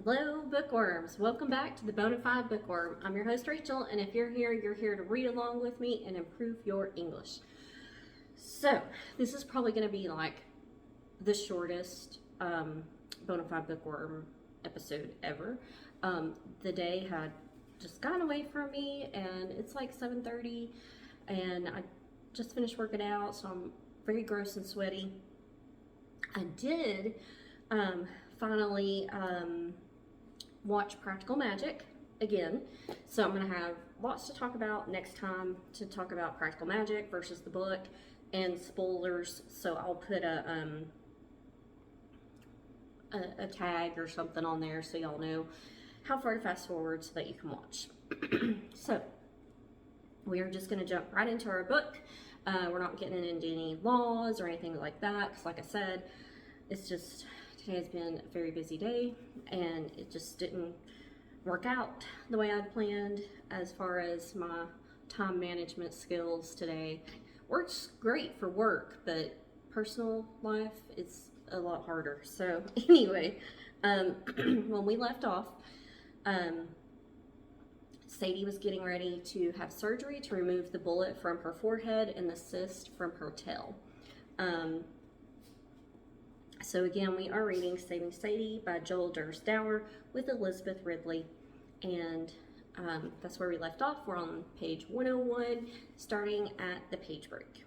Hello, bookworms. Welcome back to the Bonafide Bookworm. I'm your host, Rachel, and if you're here to read along with me and improve your English. So, this is probably going to be like the shortest Bonafide Bookworm episode ever. The day had just gone away from me, and it's like 7:30, and I just finished working out, so I'm very gross and sweaty. I did finally watch Practical Magic again. So I'm going to have lots to talk about next time to talk about Practical Magic versus the book and spoilers. So I'll put a tag or something on there so y'all know how far to fast forward so that you can watch. So we are just going to jump right into our book. We're not getting into any laws or anything like that because, like I said, it's just today has been a very busy day and it just didn't work out the way I'd planned as far as my time management skills today. Works great for work, but personal life is a lot harder. So anyway, when we left off, Sadie was getting ready to have surgery to remove the bullet from her forehead and the cyst from her tail. So again, we are reading Saving Sadie by Joal, Derse, Dauer with Elizabeth Ridley. And that's where we left off. We're on page 101, starting at the page break.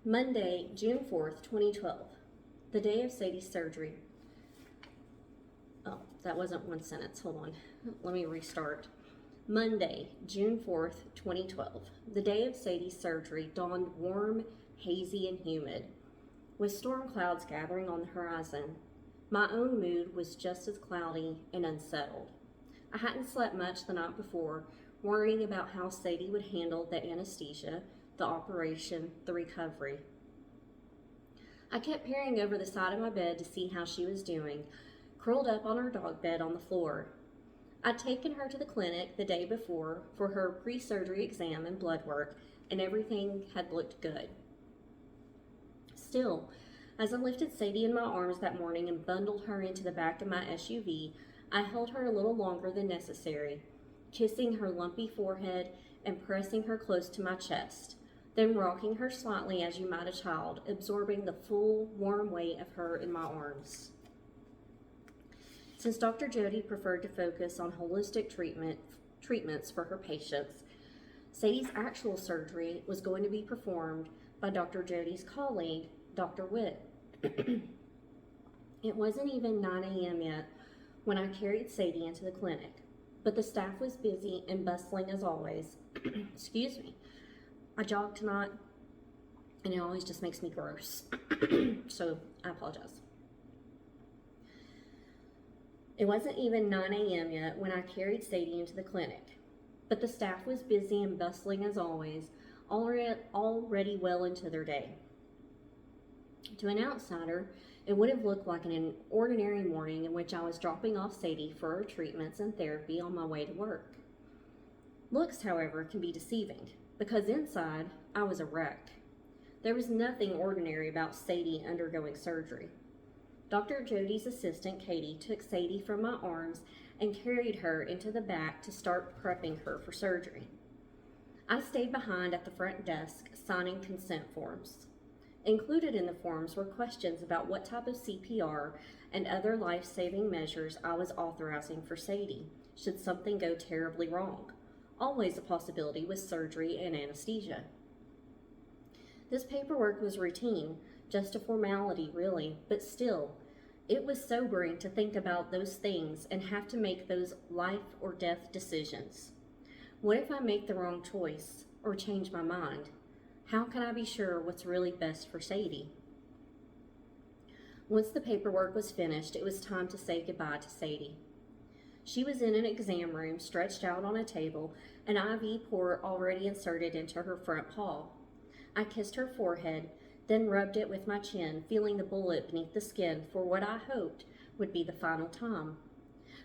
Monday, June 4th, 2012, the day of Sadie's surgery. Oh, that wasn't one sentence. Hold on. Let me restart. Monday, June 4th, 2012, the day of Sadie's surgery dawned warm, hazy, and humid, with storm clouds gathering on the horizon. My own mood was just as cloudy and unsettled. I hadn't slept much the night before, worrying about how Sadie would handle the anesthesia, the operation, the recovery. I kept peering over the side of my bed to see how she was doing, curled up on her dog bed on the floor. I'd taken her to the clinic the day before for her pre-surgery exam and blood work, and everything had looked good. Still, as I lifted Sadie in my arms that morning and bundled her into the back of my SUV, I held her a little longer than necessary, kissing her lumpy forehead and pressing her close to my chest, then rocking her slightly as you might a child, absorbing the full, warm weight of her in my arms. Since Dr. Jody preferred to focus on holistic treatments for her patients, Sadie's actual surgery was going to be performed by Dr. Jody's colleague, Dr. Witt. It wasn't even 9 a.m. yet when I carried Sadie into the clinic, but the staff was busy and bustling as always. Excuse me. I jogged tonight, and it always just makes me gross. So I apologize. It wasn't even 9 a.m. yet when I carried Sadie into the clinic, but the staff was busy and bustling as always, already well into their day. To an outsider, it would have looked like an ordinary morning in which I was dropping off Sadie for her treatments and therapy on my way to work. Looks, however, can be deceiving, because inside, I was a wreck. There was nothing ordinary about Sadie undergoing surgery. Dr. Jody's assistant, Katie, took Sadie from my arms and carried her into the back to start prepping her for surgery. I stayed behind at the front desk, signing consent forms. Included in the forms were questions about what type of CPR and other life-saving measures I was authorizing for Sadie, should something go terribly wrong. Always a possibility with surgery and anesthesia. This paperwork was routine, just a formality really, but still, it was sobering to think about those things and have to make those life or death decisions. What if I make the wrong choice or change my mind? How can I be sure what's really best for Sadie? Once the paperwork was finished, it was time to say goodbye to Sadie. She was in an exam room, stretched out on a table, an IV port already inserted into her front paw. I kissed her forehead, then rubbed it with my chin, feeling the bullet beneath the skin for what I hoped would be the final time.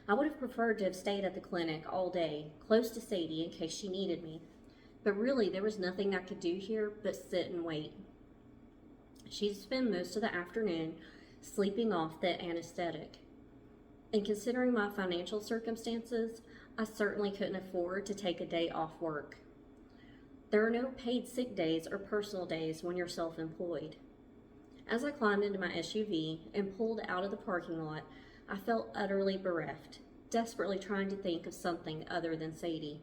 I would have preferred to have stayed at the clinic all day, close to Sadie in case she needed me. But really, there was nothing I could do here but sit and wait. She'd spend most of the afternoon sleeping off the anesthetic. And considering my financial circumstances, I certainly couldn't afford to take a day off work. There are no paid sick days or personal days when you're self-employed. As I climbed into my SUV and pulled out of the parking lot, I felt utterly bereft, desperately trying to think of something other than Sadie.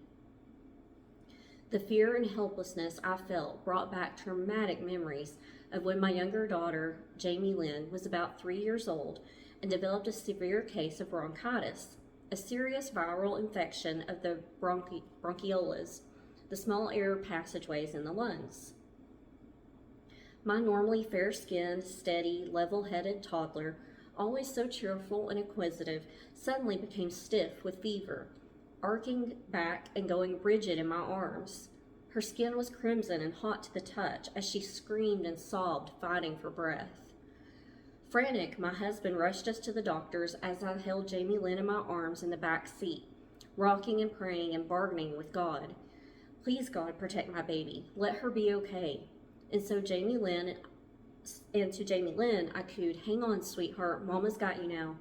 The fear and helplessness I felt brought back traumatic memories of when my younger daughter, Jamie Lynn, was about 3 years old and developed a severe case of bronchitis, a serious viral infection of the bronchioles, the small air passageways in the lungs. My normally fair-skinned, steady, level-headed toddler, always so cheerful and inquisitive, suddenly became stiff with fever, arcing back and going rigid in my arms. Her skin was crimson and hot to the touch as she screamed and sobbed, fighting for breath. Frantic, my husband rushed us to the doctor's as I held Jamie Lynn in my arms in the back seat, rocking and praying and bargaining with God. Please, God, protect my baby. Let her be okay. And to Jamie Lynn, I cooed, hang on, sweetheart, Mama's got you now.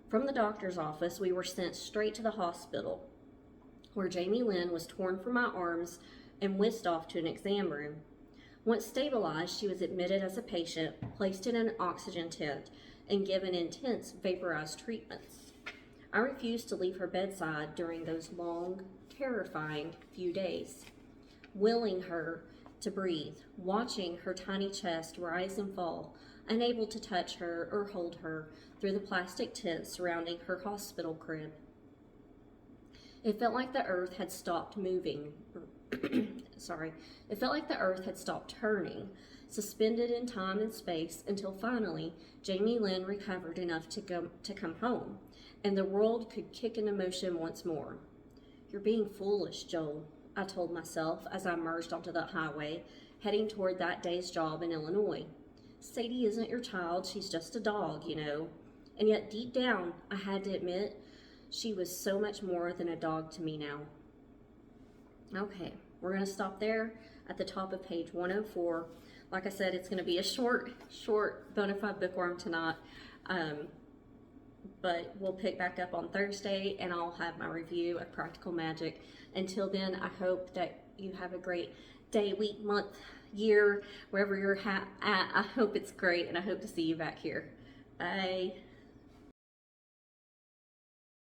From the doctor's office, we were sent straight to the hospital, where Jamie Lynn was torn from my arms and whisked off to an exam room. Once stabilized, she was admitted as a patient, placed in an oxygen tent, and given intense vaporized treatments. I refused to leave her bedside during those long, terrifying few days, willing her to breathe, watching her tiny chest rise and fall, unable to touch her or hold her through the plastic tent surrounding her hospital crib. It felt like the earth had stopped moving. It felt like the earth had stopped turning, suspended in time and space until finally Jamie Lynn recovered enough to come home, and the world could kick into motion once more. You're being foolish, Joel, I told myself as I emerged onto the highway, heading toward that day's job in Illinois. Sadie isn't your child, she's just a dog, you know. And yet deep down, I had to admit, she was so much more than a dog to me now. Okay, we're going to stop there at the top of page 104. Like I said, it's going to be a short bona fide bookworm tonight. But we'll pick back up on Thursday, and I'll have my review of Practical Magic. Until then, I hope that you have a great day, week, month, year, wherever you're at. I hope it's great, and I hope to see you back here. Bye.